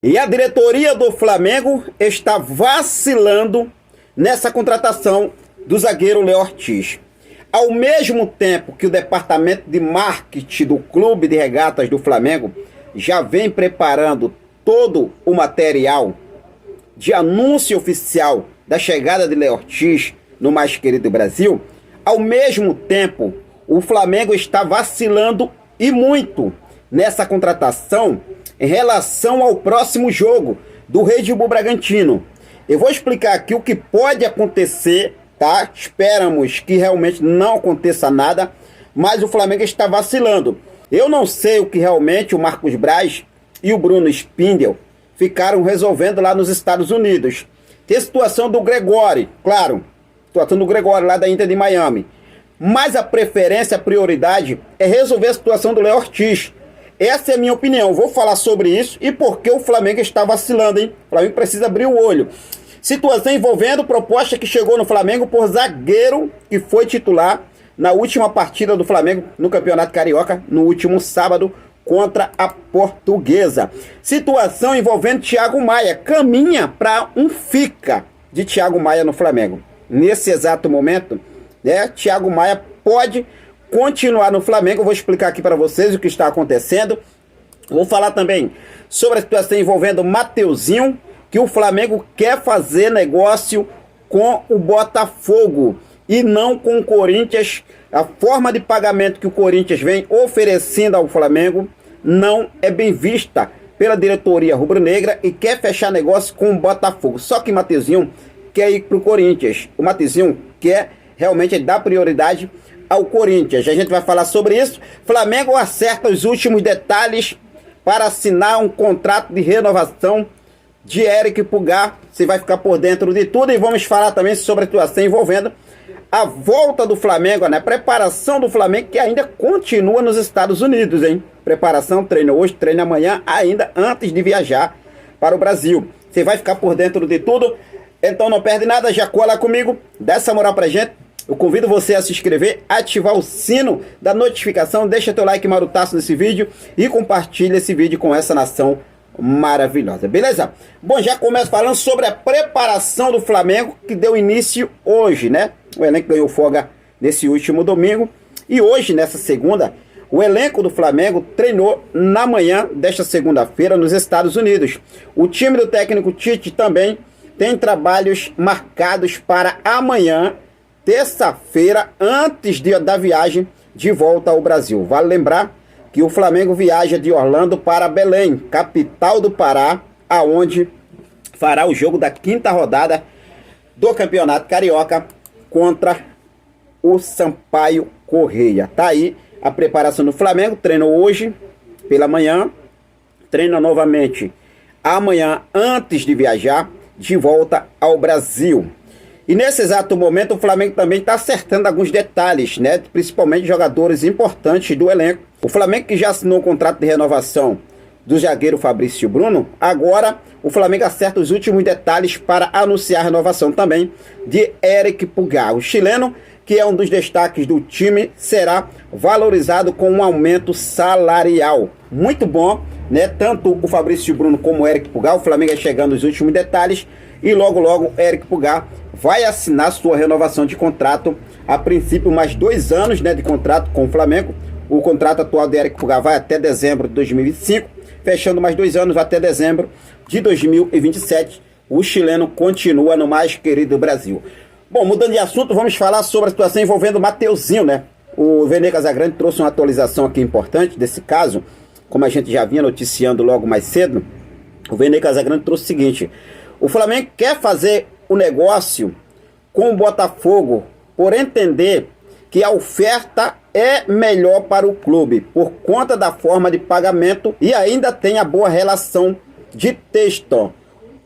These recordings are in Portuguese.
E a diretoria do Flamengo está vacilando nessa contratação do zagueiro Léo Ortiz. Ao mesmo tempo que o departamento de marketing do Clube de Regatas do Flamengo já vem preparando todo o material de anúncio oficial da chegada de Léo Ortiz no mais querido Brasil, ao mesmo tempo o Flamengo está vacilando e muito nessa contratação em relação ao próximo jogo do Red Bull Bragantino. Eu vou explicar aqui o que pode acontecer, tá? Esperamos que realmente não aconteça nada, mas o Flamengo está vacilando. Eu não sei o que realmente o Marcos Braz e o Bruno Spindel ficaram resolvendo lá nos Estados Unidos. Tem a situação do Gregório, claro, situação do Gregório lá da Inter de Miami. Mas a preferência, a prioridade é resolver a situação do Léo Ortiz. Essa é a minha opinião. Vou falar sobre isso e por que o Flamengo está vacilando, hein? O Flamengo precisa abrir o olho. Situação envolvendo proposta que chegou no Flamengo por zagueiro que foi titular na última partida do Flamengo no Campeonato Carioca, no último sábado, contra a Portuguesa. Situação envolvendo Thiago Maia. Caminha para um fica de Thiago Maia no Flamengo. Nesse exato momento, né, Thiago Maia pode continuar no Flamengo. Eu vou explicar aqui para vocês o que está acontecendo. Vou falar também sobre a situação envolvendo Mateuzinho, que o Flamengo quer fazer negócio com o Botafogo e não com o Corinthians. A forma de pagamento que o Corinthians vem oferecendo ao Flamengo não é bem vista pela diretoria rubro-negra e quer fechar negócio com o Botafogo. Só que Mateuzinho quer ir para o Corinthians. O Mateuzinho quer realmente dar prioridade ao Corinthians. A gente vai falar sobre isso. Flamengo acerta os últimos detalhes para assinar um contrato de renovação de Eric Pulgar. Você vai ficar por dentro de tudo e vamos falar também sobre a situação envolvendo a volta do Flamengo, né? Preparação do Flamengo que ainda continua nos Estados Unidos, hein? Preparação, treino hoje, treino amanhã, ainda antes de viajar para o Brasil. Você vai ficar por dentro de tudo. Então não perde nada, já cola comigo, dá essa moral pra gente. Eu convido você a se inscrever, ativar o sino da notificação, deixa teu like marutaço nesse vídeo e compartilha esse vídeo com essa nação maravilhosa, beleza? Bom, já começo falando sobre a preparação do Flamengo que deu início hoje, né? O elenco ganhou folga nesse último domingo e hoje, nessa segunda, o elenco do Flamengo treinou na manhã desta segunda-feira nos Estados Unidos. O time do técnico Tite também tem trabalhos marcados para amanhã, terça-feira, antes da viagem de volta ao Brasil. Vale lembrar que o Flamengo viaja de Orlando para Belém, capital do Pará, aonde fará o jogo da quinta rodada do Campeonato Carioca contra o Sampaio Correia. Tá aí a preparação do Flamengo. Treinou hoje pela manhã, treina novamente amanhã antes de viajar de volta ao Brasil. E nesse exato momento o Flamengo também está acertando alguns detalhes, né? Principalmente jogadores importantes do elenco. O Flamengo que já assinou o contrato de renovação do zagueiro Fabrício Bruno, agora o Flamengo acerta os últimos detalhes para anunciar a renovação também de Eric Pulgar. O chileno, que é um dos destaques do time, será valorizado com um aumento salarial. Muito bom, né? Tanto o Fabrício Bruno como o Eric Pulgar, o Flamengo é chegando nos últimos detalhes e logo logo Eric Pulgar vai assinar sua renovação de contrato, a princípio mais 2 anos, né, de contrato com o Flamengo. O contrato atual de Eric Pulgar vai até dezembro de 2025, fechando mais 2 anos até dezembro de 2027. O chileno continua no mais querido Brasil. Bom, mudando de assunto, vamos falar sobre a situação envolvendo o Mateuzinho, né? O Vene Casagrande trouxe uma atualização aqui importante desse caso, como a gente já vinha noticiando logo mais cedo. O Vene Casagrande trouxe o seguinte: o Flamengo quer fazer o negócio com o Botafogo por entender que a oferta é melhor para o clube por conta da forma de pagamento e ainda tem a boa relação de Textor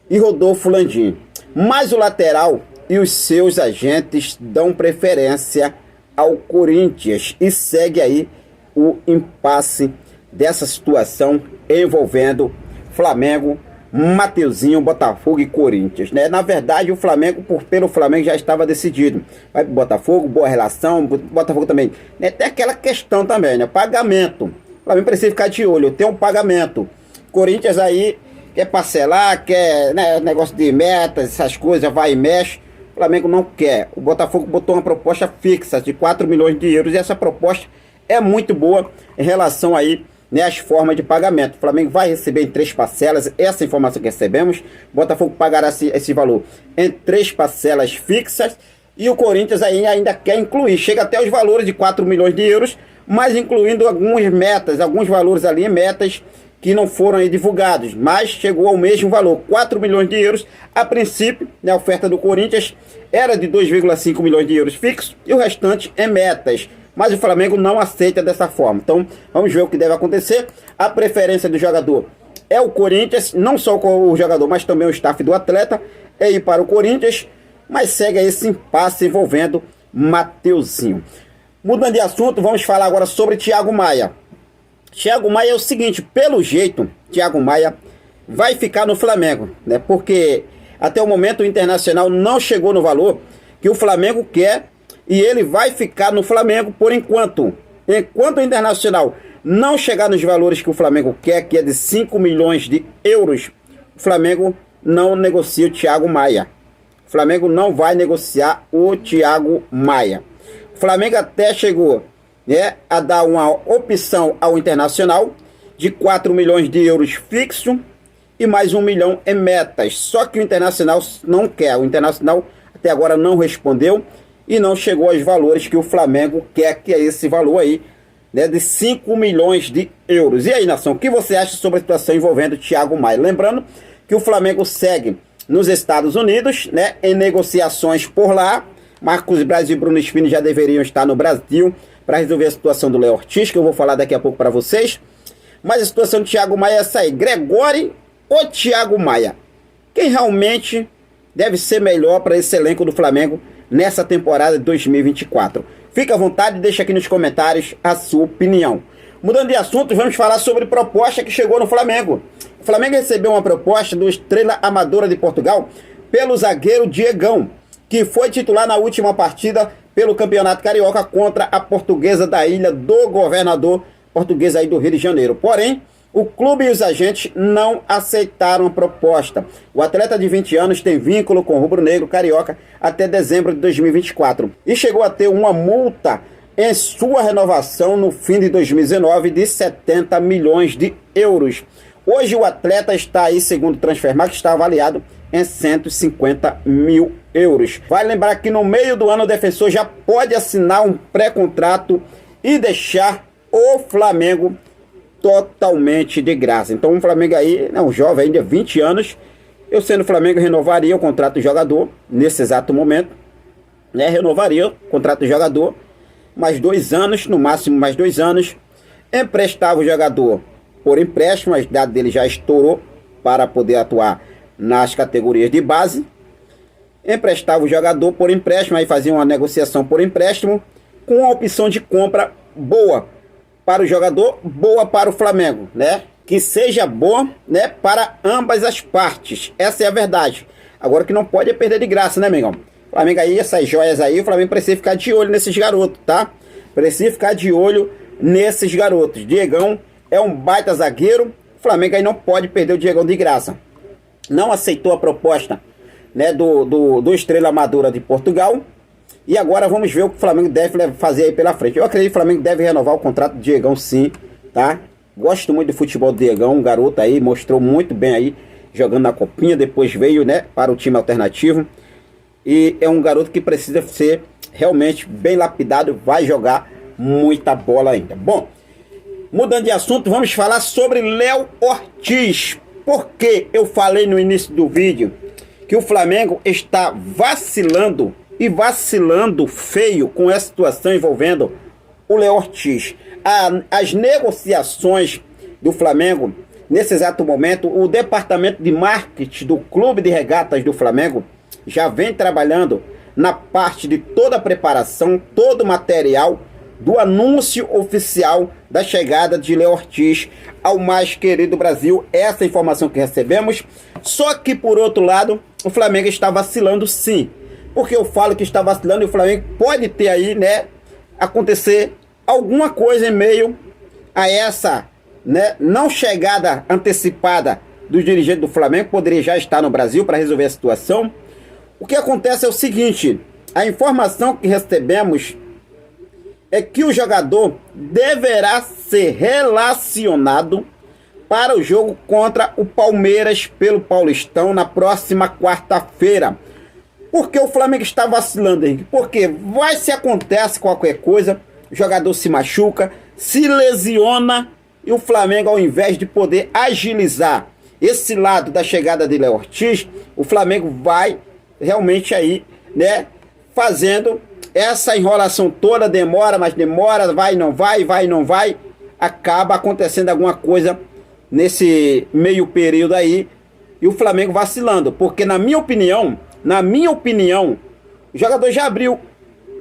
e Rodolfo Landim. Mas o lateral e os seus agentes dão preferência ao Corinthians e segue aí o impasse dessa situação envolvendo Flamengo, Mateuzinho, Botafogo e Corinthians, né? Na verdade, o Flamengo, pelo Flamengo já estava decidido. Vai pro Botafogo, boa relação, Botafogo também, né? Tem aquela questão também, né? Pagamento. O Flamengo precisa ficar de olho, tem um pagamento. Corinthians aí quer parcelar, quer, né, negócio de metas, essas coisas, vai e mexe. O Flamengo não quer. O Botafogo botou uma proposta fixa de 4 milhões de euros e essa proposta é muito boa em relação aí, né, às formas de pagamento. O Flamengo vai receber em 3 parcelas, essa informação que recebemos. O Botafogo pagará esse valor em 3 parcelas fixas e o Corinthians ainda quer incluir, chega até os valores de 4 milhões de euros, mas incluindo algumas metas, alguns valores ali, metas que não foram aí divulgados, mas chegou ao mesmo valor, 4 milhões de euros. A princípio, a oferta do Corinthians era de 2,5 milhões de euros fixos e o restante em metas. Mas o Flamengo não aceita dessa forma. Então, vamos ver o que deve acontecer. A preferência do jogador é o Corinthians, não só com o jogador, mas também o staff do atleta, é ir para o Corinthians, mas segue esse impasse envolvendo Mateuzinho. Mudando de assunto, vamos falar agora sobre Thiago Maia. Thiago Maia é o seguinte, pelo jeito, Thiago Maia vai ficar no Flamengo, né? Porque até o momento o Internacional não chegou no valor que o Flamengo quer e ele vai ficar no Flamengo por enquanto. Enquanto o Internacional não chegar nos valores que o Flamengo quer, que é de 5 milhões de euros, o Flamengo não negocia o Thiago Maia. O Flamengo não vai negociar o Thiago Maia. O Flamengo até chegou, né, a dar uma opção ao Internacional de 4 milhões de euros fixo e mais 1 milhão em metas. Só que o Internacional não quer. O Internacional até agora não respondeu e não chegou aos valores que o Flamengo quer, que é esse valor aí, né, de 5 milhões de euros. E aí, nação, o que você acha sobre a situação envolvendo o Thiago Maia? Lembrando que o Flamengo segue nos Estados Unidos, né, em negociações por lá. Marcos Braz e Bruno Spini já deveriam estar no Brasil para resolver a situação do Léo Ortiz, que eu vou falar daqui a pouco para vocês. Mas a situação do Thiago Maia é essa aí. Gregório ou Thiago Maia? Quem realmente deve ser melhor para esse elenco do Flamengo nessa temporada de 2024? Fica à vontade e deixa aqui nos comentários a sua opinião. Mudando de assunto, vamos falar sobre proposta que chegou no Flamengo. O Flamengo recebeu uma proposta do Estrela Amadora de Portugal pelo zagueiro Diegão, que foi titular na última partida pelo Campeonato Carioca contra a Portuguesa da Ilha do Governador, Portuguesa aí do Rio de Janeiro. Porém, o clube e os agentes não aceitaram a proposta. O atleta de 20 anos tem vínculo com o rubro-negro carioca até dezembro de 2024 e chegou a ter uma multa em sua renovação no fim de 2019 de 70 milhões de euros. Hoje o atleta está aí, segundo o Transfermarkt, está avaliado em 150 mil euros. Vale lembrar que no meio do ano o defensor já pode assinar um pré-contrato e deixar o Flamengo totalmente de graça. Então o Flamengo aí, um jovem ainda, 20 anos, eu sendo Flamengo renovaria o contrato do jogador nesse exato momento, né? Renovaria o contrato do jogador mais 2 anos, no máximo mais 2 anos, emprestava o jogador por empréstimo, a idade dele já estourou para poder atuar nas categorias de base, emprestava o jogador por empréstimo, aí fazia uma negociação por empréstimo, com a opção de compra boa para o jogador, boa para o Flamengo, né? Que seja bom, né, para ambas as partes. Essa é a verdade. Agora que não pode é perder de graça, né, amigão? O Flamengo aí, essas joias aí, o Flamengo precisa ficar de olho nesses garotos, tá? Precisa ficar de olho nesses garotos. Diegão é um baita zagueiro. O Flamengo aí não pode perder o Diegão de graça. Não aceitou a proposta, né, do Estrela Amadora de Portugal. E agora vamos ver o que o Flamengo deve fazer aí pela frente. Eu acredito que o Flamengo deve renovar o contrato do Diegão, sim, tá? Gosto muito do futebol do Diegão, um garoto aí, mostrou muito bem aí, jogando na Copinha, depois veio, né, para o time alternativo. E é um garoto que precisa ser realmente bem lapidado, vai jogar muita bola ainda. Bom, mudando de assunto, vamos falar sobre Léo Ortiz. Porque eu falei no início do vídeo que o Flamengo está vacilando e vacilando feio com essa situação envolvendo o Léo Ortiz. As negociações do Flamengo, nesse exato momento, o departamento de marketing do Clube de Regatas do Flamengo já vem trabalhando na parte de toda a preparação, todo o material do anúncio oficial da chegada de Léo Ortiz ao mais querido Brasil. Essa informação que recebemos. Só que, por outro lado, o Flamengo está vacilando, sim. Porque eu falo que está vacilando e o Flamengo pode ter aí, né, acontecer alguma coisa em meio a essa, né, não chegada antecipada dos dirigentes do Flamengo, poderia já estar no Brasil para resolver a situação. O que acontece é o seguinte, a informação que recebemos é que o jogador deverá ser relacionado para o jogo contra o Palmeiras pelo Paulistão na próxima quarta-feira. Por que o Flamengo está vacilando, Henrique? Porque vai se acontece qualquer coisa, o jogador se machuca, se lesiona e o Flamengo, ao invés de poder agilizar esse lado da chegada de Léo Ortiz, o Flamengo vai realmente aí, né, fazendo essa enrolação toda, demora, mas demora, vai, não vai, acaba acontecendo alguma coisa nesse meio período aí e o Flamengo vacilando, porque na minha opinião, o jogador já abriu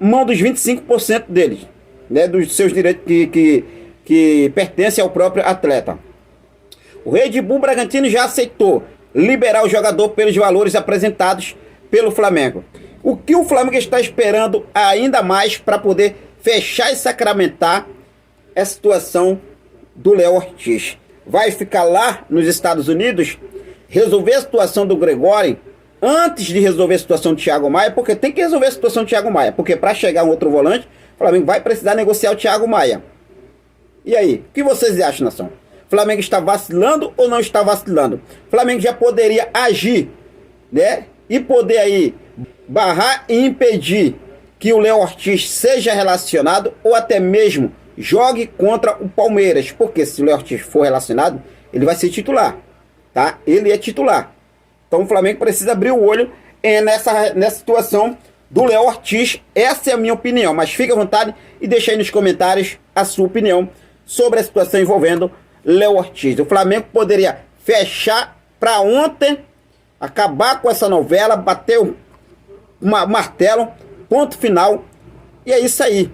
mão dos 25% deles, né, dos seus direitos que pertencem ao próprio atleta. O Red Bull Bragantino já aceitou liberar o jogador pelos valores apresentados pelo Flamengo. O que o Flamengo está esperando ainda mais para poder fechar e sacramentar a situação do Léo Ortiz? Vai ficar lá nos Estados Unidos, resolver a situação do Gregório antes de resolver a situação do Thiago Maia, porque tem que resolver a situação do Thiago Maia, porque para chegar um outro volante, o Flamengo vai precisar negociar o Thiago Maia. E aí, o que vocês acham, nação? O Flamengo está vacilando ou não está vacilando? O Flamengo já poderia agir, né? E poder aí barrar e impedir que o Léo Ortiz seja relacionado ou até mesmo jogue contra o Palmeiras. Porque se o Léo Ortiz for relacionado, ele vai ser titular, tá? Ele é titular. Então o Flamengo precisa abrir o olho nessa situação do Léo Ortiz. Essa é a minha opinião, mas fique à vontade e deixe aí nos comentários a sua opinião sobre a situação envolvendo Léo Ortiz. O Flamengo poderia fechar para ontem, acabar com essa novela, bater o martelo, ponto final, e é isso aí.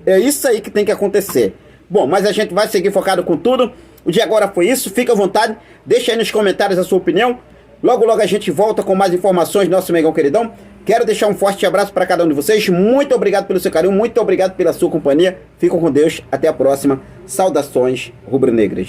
É isso aí que tem que acontecer. Bom, mas a gente vai seguir focado com tudo. O dia agora foi isso, fica à vontade, deixa aí nos comentários a sua opinião. Logo, logo a gente volta com mais informações do nosso Mengão queridão. Quero deixar um forte abraço para cada um de vocês. Muito obrigado pelo seu carinho, muito obrigado pela sua companhia. Fiquem com Deus, até a próxima. Saudações rubro-negras.